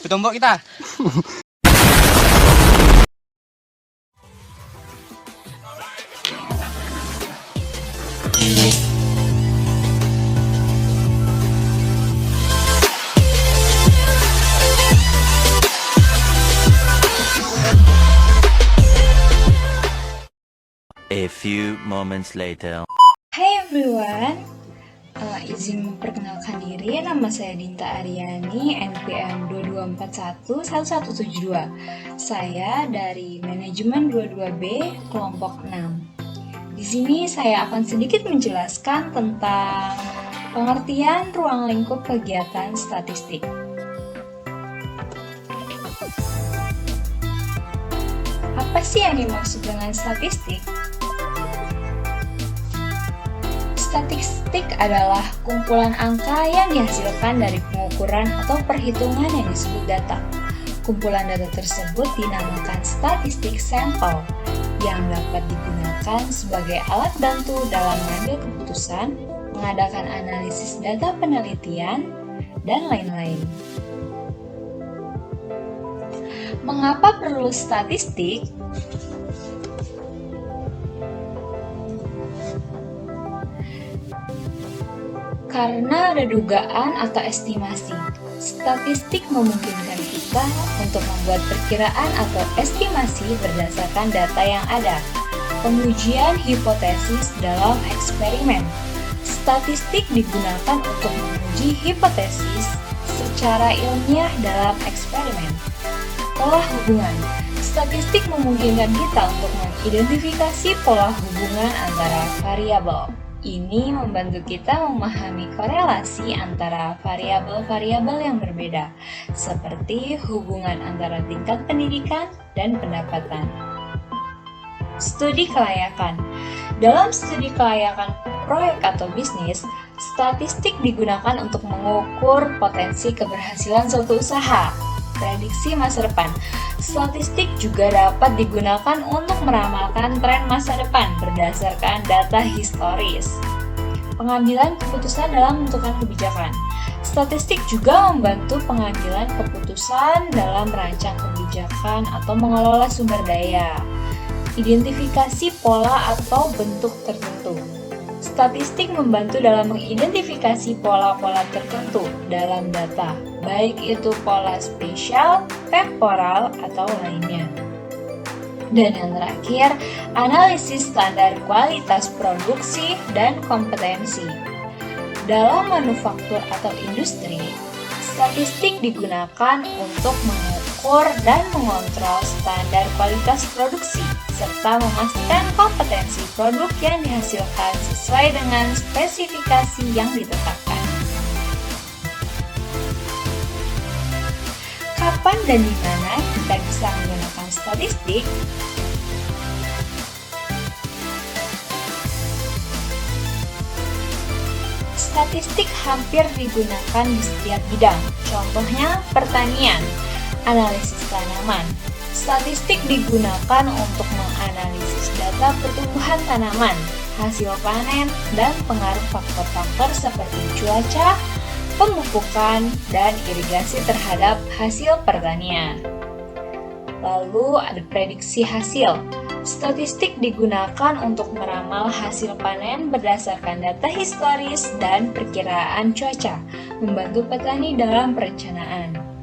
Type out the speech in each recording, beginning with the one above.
Bertombok kita. A few moments later. Hai everyone, izin memperkenalkan diri, nama saya Dinta Aryani, NPM 22411172. Saya dari Manajemen 22B, kelompok 6. Di sini saya akan sedikit menjelaskan tentang pengertian ruang lingkup kegiatan statistik. Apa sih yang dimaksud dengan statistik? Statistik adalah kumpulan angka yang dihasilkan dari pengukuran atau perhitungan yang disebut data. Kumpulan data tersebut dinamakan statistik sampel yang dapat digunakan sebagai alat bantu dalam mengambil keputusan, mengadakan analisis data penelitian, dan lain-lain. Mengapa perlu statistik? Karena ada dugaan atau estimasi. Statistik memungkinkan kita untuk membuat perkiraan atau estimasi berdasarkan data yang ada. Pengujian hipotesis dalam eksperimen. Statistik digunakan untuk menguji hipotesis secara ilmiah dalam eksperimen. Pola hubungan. Statistik memungkinkan kita untuk mengidentifikasi pola hubungan antara variabel. Ini membantu kita memahami korelasi antara variabel-variabel yang berbeda, seperti hubungan antara tingkat pendidikan dan pendapatan. Studi kelayakan. Dalam studi kelayakan proyek atau bisnis, statistik digunakan untuk mengukur potensi keberhasilan suatu usaha. Prediksi masa depan. Statistik juga dapat digunakan untuk meramalkan tren masa depan berdasarkan data historis. Pengambilan keputusan dalam menentukan kebijakan. Statistik juga membantu pengambilan keputusan dalam merancang kebijakan atau mengelola sumber daya. Identifikasi pola atau bentuk tertentu. Statistik membantu dalam mengidentifikasi pola-pola tertentu dalam data, baik itu pola spesial, temporal, atau lainnya. Dan yang terakhir, analisis standar kualitas produksi dan kompetensi. Dalam manufaktur atau industri, statistik digunakan untuk mengukur dan mengontrol standar kualitas produksi, serta memastikan kompetensi produk yang dihasilkan sesuai dengan spesifikasi yang ditetapkan. Kapan dan di mana kita bisa menggunakan statistik? Statistik hampir digunakan di setiap bidang, contohnya pertanian, analisis tanaman. Statistik digunakan untuk menganalisis data pertumbuhan tanaman, hasil panen, dan pengaruh faktor-faktor seperti cuaca, pemupukan, dan irigasi terhadap hasil pertanian. Lalu ada prediksi hasil. Statistik digunakan untuk meramal hasil panen berdasarkan data historis dan perkiraan cuaca, membantu petani dalam perencanaan.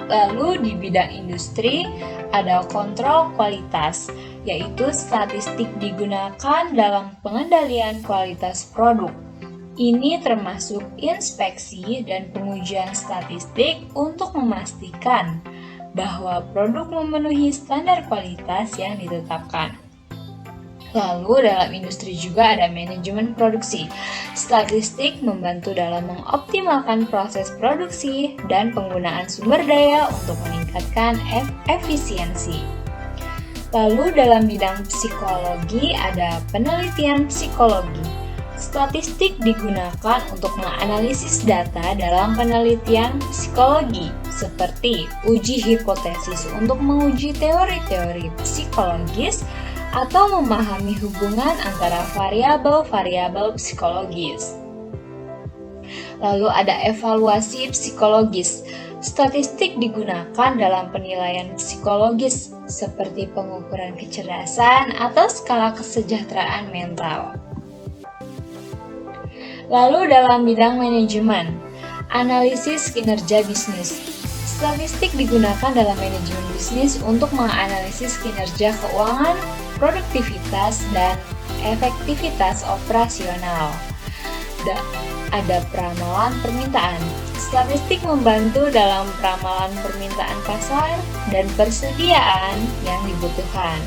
Lalu di bidang industri ada kontrol kualitas, yaitu statistik digunakan dalam pengendalian kualitas produk. Ini termasuk inspeksi dan pengujian statistik untuk memastikan bahwa produk memenuhi standar kualitas yang ditetapkan. Lalu dalam industri juga ada manajemen produksi. Statistik membantu dalam mengoptimalkan proses produksi dan penggunaan sumber daya untuk meningkatkan efisiensi. Lalu dalam bidang psikologi ada penelitian psikologi. Statistik digunakan untuk menganalisis data dalam penelitian psikologi, seperti uji hipotesis untuk menguji teori-teori psikologis atau memahami hubungan antara variabel-variabel psikologis. Lalu ada evaluasi psikologis. Statistik digunakan dalam penilaian psikologis seperti pengukuran kecerdasan atau skala kesejahteraan mental. Lalu dalam bidang manajemen, analisis kinerja bisnis. Statistik digunakan dalam manajemen bisnis untuk menganalisis kinerja keuangan, produktivitas, dan efektivitas operasional. Ada peramalan permintaan. Statistik membantu dalam peramalan permintaan pasar dan persediaan yang dibutuhkan.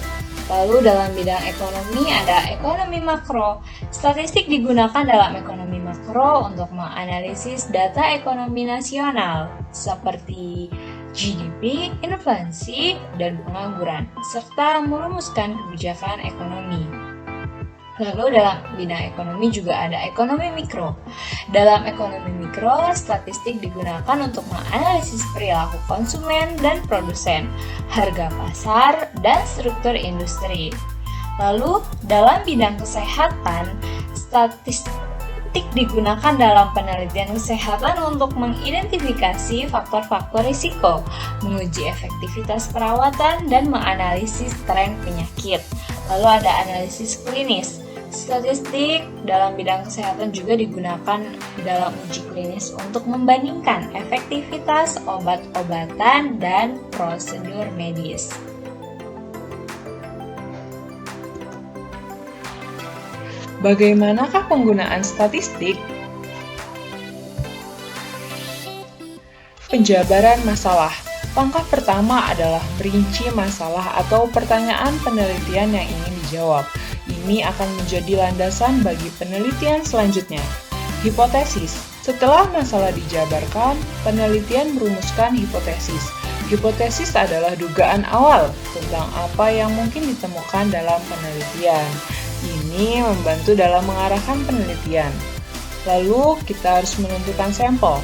Lalu dalam bidang ekonomi ada ekonomi makro. Statistik digunakan dalam ekonomi makro untuk menganalisis data ekonomi nasional seperti GDP, inflasi, dan pengangguran, serta merumuskan kebijakan ekonomi. Lalu dalam bidang ekonomi juga ada ekonomi mikro. Dalam ekonomi mikro, statistik digunakan untuk menganalisis perilaku konsumen dan produsen, harga pasar, dan struktur industri. Lalu dalam bidang kesehatan, statistik digunakan dalam penelitian kesehatan untuk mengidentifikasi faktor-faktor risiko, menguji efektivitas perawatan, dan menganalisis tren penyakit. Lalu ada analisis klinis. Statistik dalam bidang kesehatan juga digunakan dalam uji klinis untuk membandingkan efektivitas obat-obatan dan prosedur medis. Bagaimanakah penggunaan statistik? Penjabaran masalah. Langkah pertama adalah merinci masalah atau pertanyaan penelitian yang ingin dijawab. Ini akan menjadi landasan bagi penelitian selanjutnya. Hipotesis. Setelah masalah dijabarkan, penelitian merumuskan hipotesis. Hipotesis adalah dugaan awal tentang apa yang mungkin ditemukan dalam penelitian. Ini membantu dalam mengarahkan penelitian. Lalu, kita harus menentukan sampel.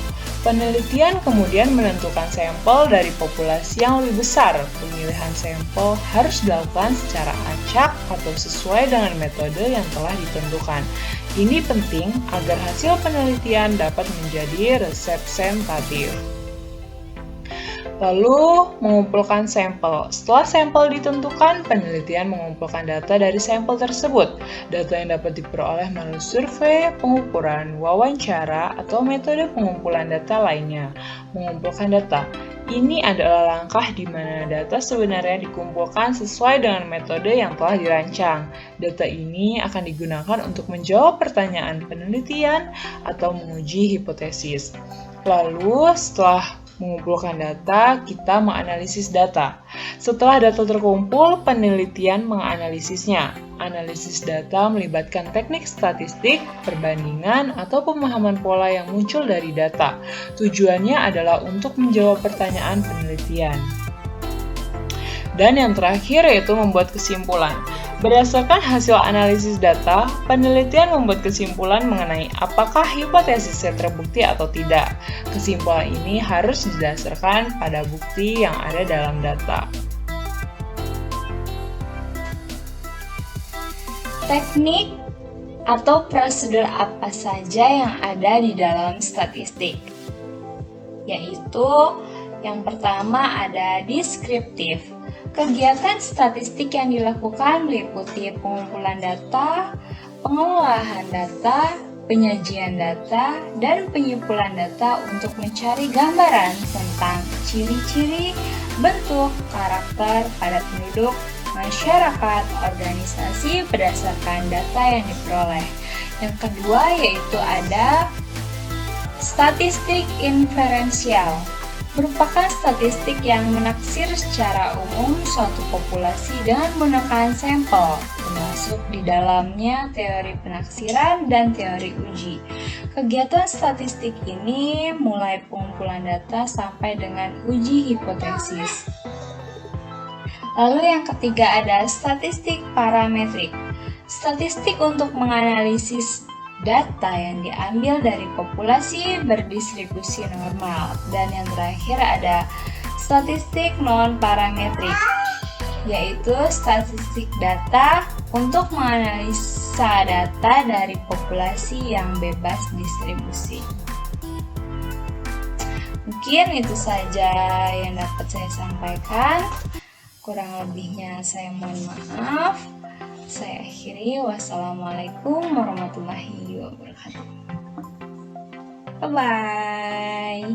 Penelitian kemudian menentukan sampel dari populasi yang lebih besar. Pemilihan sampel harus dilakukan secara acak atau sesuai dengan metode yang telah ditentukan. Ini penting agar hasil penelitian dapat menjadi representatif. Lalu, mengumpulkan sampel. Setelah sampel ditentukan, penelitian mengumpulkan data dari sampel tersebut. Data yang dapat diperoleh melalui survei, pengukuran, wawancara, atau metode pengumpulan data lainnya. Mengumpulkan data. Ini adalah langkah di mana data sebenarnya dikumpulkan sesuai dengan metode yang telah dirancang. Data ini akan digunakan untuk menjawab pertanyaan penelitian atau menguji hipotesis. Lalu, setelah mengumpulkan data, kita menganalisis data. Setelah data terkumpul, penelitian menganalisisnya. Analisis data melibatkan teknik statistik, perbandingan, atau pemahaman pola yang muncul dari data. Tujuannya adalah untuk menjawab pertanyaan penelitian. Dan yang terakhir yaitu membuat kesimpulan. Berdasarkan hasil analisis data, penelitian membuat kesimpulan mengenai apakah hipotesisnya terbukti atau tidak. Kesimpulan ini harus didasarkan pada bukti yang ada dalam data. Teknik atau prosedur apa saja yang ada di dalam statistik? Yaitu yang pertama ada deskriptif. Kegiatan statistik yang dilakukan meliputi pengumpulan data, pengolahan data, penyajian data, dan penyimpulan data untuk mencari gambaran tentang ciri-ciri, bentuk, karakter pada penduduk, masyarakat, organisasi berdasarkan data yang diperoleh. Yang kedua yaitu ada statistik inferensial. Merupakan statistik yang menaksir secara umum suatu populasi dengan menggunakan sampel, termasuk di dalamnya teori penaksiran dan teori uji. Kegiatan statistik ini mulai pengumpulan data sampai dengan uji hipotesis. Lalu yang ketiga ada statistik parametrik. Statistik untuk menganalisis data yang diambil dari populasi berdistribusi normal. Dan yang terakhir ada statistik non-parametrik, yaitu statistik data untuk menganalisa data dari populasi yang bebas distribusi. Mungkin itu saja yang dapat saya sampaikan. Kurang lebihnya saya mohon maaf. Saya akhiri. Wassalamualaikum warahmatullahi wabarakatuh. Bye-bye.